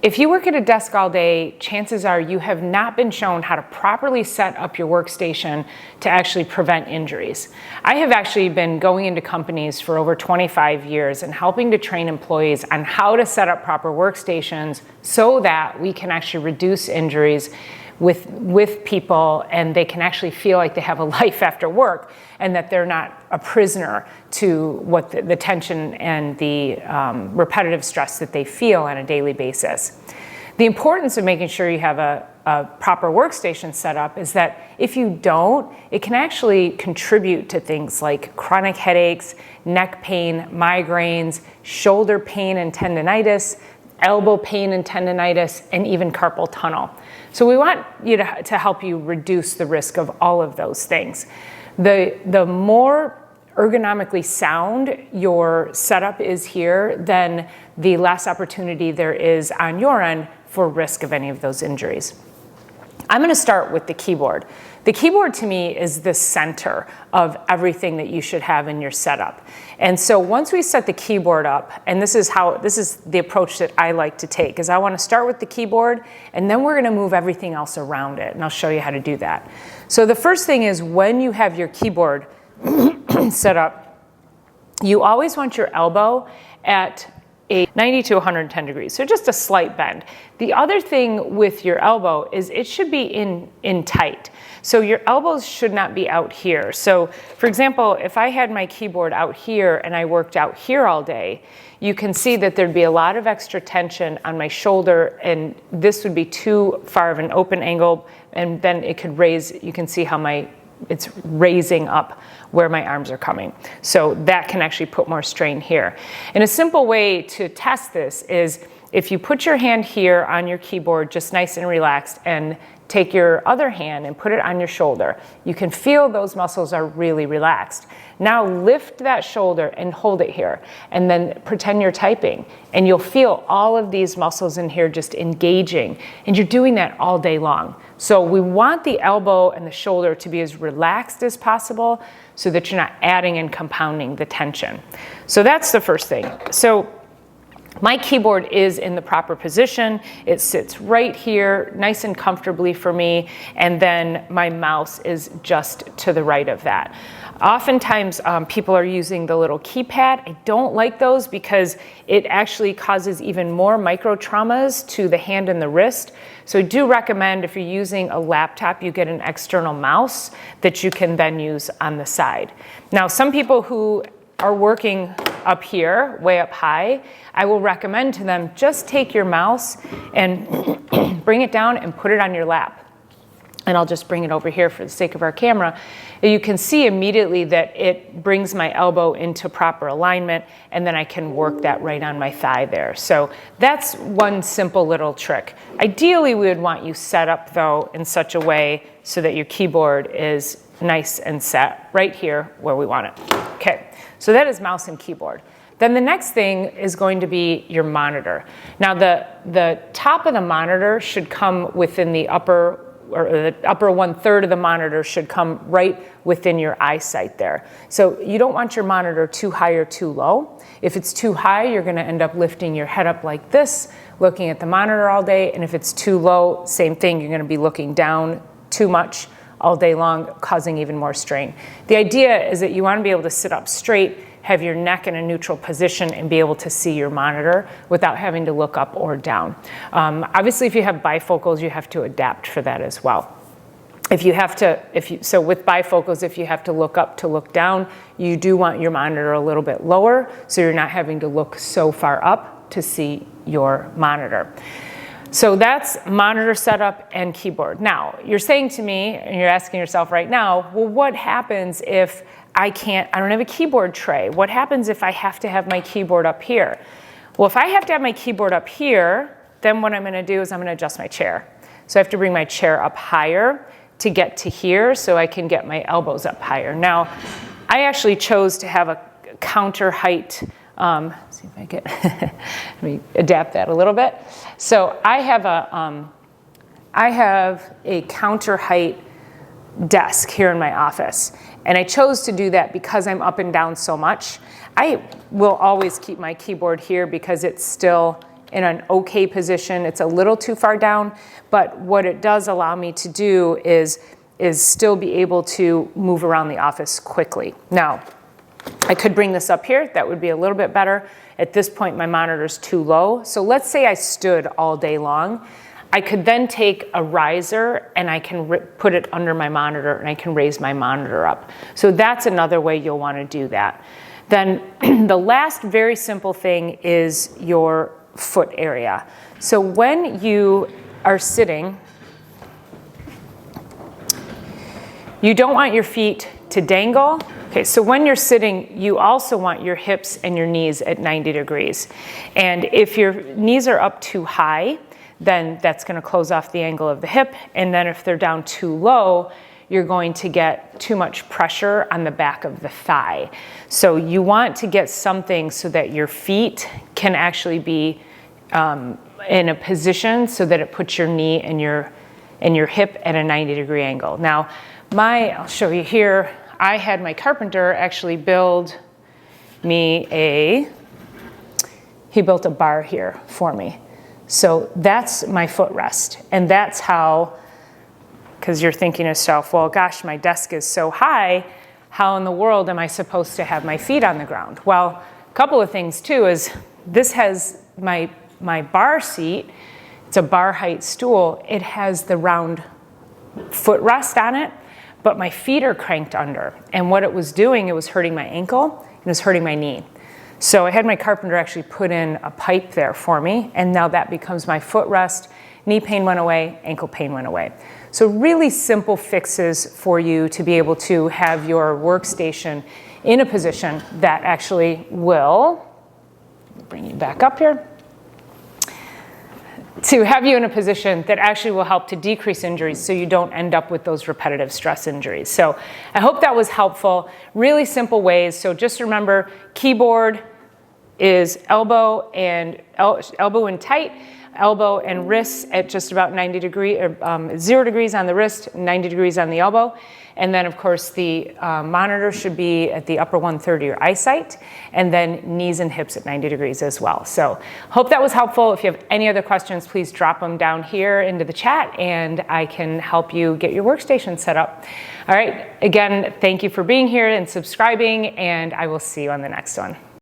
If you work at a desk all day, chances are you have not been shown how to properly set up your workstation to actually prevent injuries. I have actually been going into companies for over 25 years and helping to train employees on how to set up proper workstations so that we can actually reduce injuries with people, and they can actually feel like they have a life after work and that they're not a prisoner to what the tension and the repetitive stress that they feel on a daily basis. The importance of making sure you have a proper workstation set up is that if you don't, it can actually contribute to things like chronic headaches, neck pain, migraines, shoulder pain and tendinitis, elbow pain and tendinitis, and even carpal tunnel. So we want you to help you reduce the risk of all of those things. The more ergonomically sound your setup is here, then the less opportunity there is on your end for risk of any of those injuries. I'm going to start with the keyboard. The keyboard to me is the center of everything that you should have in your setup. And so once we set the keyboard up, and this is the approach that I like to take, is I want to start with the keyboard, and then we're going to move everything else around it, and I'll show you how to do that. So the first thing is, when you have your keyboard set up, you always want your elbow at a 90 to 110 degrees, so just a slight bend. The other thing with your elbow is it should be in tight. So your elbows should not be out here. So for example, if I had my keyboard out here and I worked out here all day, you can see that there'd be a lot of extra tension on my shoulder, and this would be too far of an open angle, and then it could raise, you can see how it's raising up where my arms are coming. So that can actually put more strain here. And a simple way to test this is if you put your hand here on your keyboard, just nice and relaxed, and take your other hand and put it on your shoulder, you can feel those muscles are really relaxed. Now lift that shoulder and hold it here, and then pretend you're typing, and you'll feel all of these muscles in here just engaging, and you're doing that all day long. So we want the elbow and the shoulder to be as relaxed as possible so that you're not adding and compounding the tension. So that's the first thing. So my keyboard is in the proper position. It sits right here, nice and comfortably for me, and then my mouse is just to the right of that. Oftentimes, people are using the little keypad. I don't like those because it actually causes even more micro traumas to the hand and the wrist. So I do recommend, if you're using a laptop, you get an external mouse that you can then use on the side. Now, some people who are working up here, way up high, I will recommend to them, just take your mouse and bring it down and put it on your lap. And I'll just bring it over here for the sake of our camera. You can see immediately that it brings my elbow into proper alignment, and then I can work that right on my thigh there. So that's one simple little trick. Ideally, we would want you set up though in such a way so that your keyboard is nice and set right here where we want it. Okay, so that is mouse and keyboard. Then the next thing is going to be your monitor. Now the top of the monitor should come within the upper 1/3 of the monitor should come right within your eyesight there. So you don't want your monitor too high or too low. If it's too high, you're going to end up lifting your head up like this, looking at the monitor all day. And if it's too low, same thing, you're going to be looking down too much all day long, causing even more strain. The idea is that you want to be able to sit up straight, have your neck in a neutral position, and be able to see your monitor without having to look up or down. Obviously, if you have bifocals, you have to adapt for that as well. So with bifocals, if you have to look up to look down, you do want your monitor a little bit lower, so you're not having to look so far up to see your monitor. So that's monitor setup and keyboard. Now, you're saying to me, and you're asking yourself right now, well, what happens if I don't have a keyboard tray? What happens if I have to have my keyboard up here? Well, if I have to have my keyboard up here, then what I'm going to do is I'm going to adjust my chair. So I have to bring my chair up higher to get to here so I can get my elbows up higher. Now, I actually chose to have a counter height. See if I can, let me adapt that a little bit. So I have a counter height desk here in my office. And I chose to do that because I'm up and down so much. I will always keep my keyboard here because it's still in an okay position. It's a little too far down, but what it does allow me to do is still be able to move around the office quickly. Now, I could bring this up here. That would be a little bit better. At this point, my monitor's too low. So let's say I stood all day long. I could then take a riser and I can put it under my monitor and I can raise my monitor up. So that's another way you'll want to do that. Then the last very simple thing is your foot area. So when you are sitting, you don't want your feet to dangle. Okay, so when you're sitting, you also want your hips and your knees at 90 degrees. And if your knees are up too high, then that's going to close off the angle of the hip. And then if they're down too low, you're going to get too much pressure on the back of the thigh. So you want to get something so that your feet can actually be in a position so that it puts your knee and your hip at a 90-degree angle. Now, I'll show you here. I had my carpenter actually build me he built a bar here for me. So that's my footrest. And that's how, because you're thinking to yourself, well, gosh, my desk is so high, how in the world am I supposed to have my feet on the ground? Well, a couple of things too is this has my bar seat. It's a bar height stool. It has the round footrest on it, but my feet are cranked under. And what it was doing, it was hurting my ankle and it was hurting my knee. So I had my carpenter actually put in a pipe there for me, and now that becomes my footrest. Knee pain went away, ankle pain went away. So really simple fixes for you to be able to have your workstation in a position that actually will, bring you back up here, to have you in a position that actually will help to decrease injuries so you don't end up with those repetitive stress injuries. So I hope that was helpful. Really simple ways. So just remember, keyboard is elbow and tight, elbow and wrists at just about 90 degrees, 0 degrees on the wrist, 90 degrees on the elbow. And then, of course, the monitor should be at the upper 1/3 of your eyesight, and then knees and hips at 90 degrees as well. So hope that was helpful. If you have any other questions, please drop them down here into the chat, and I can help you get your workstation set up. All right, again, thank you for being here and subscribing, and I will see you on the next one.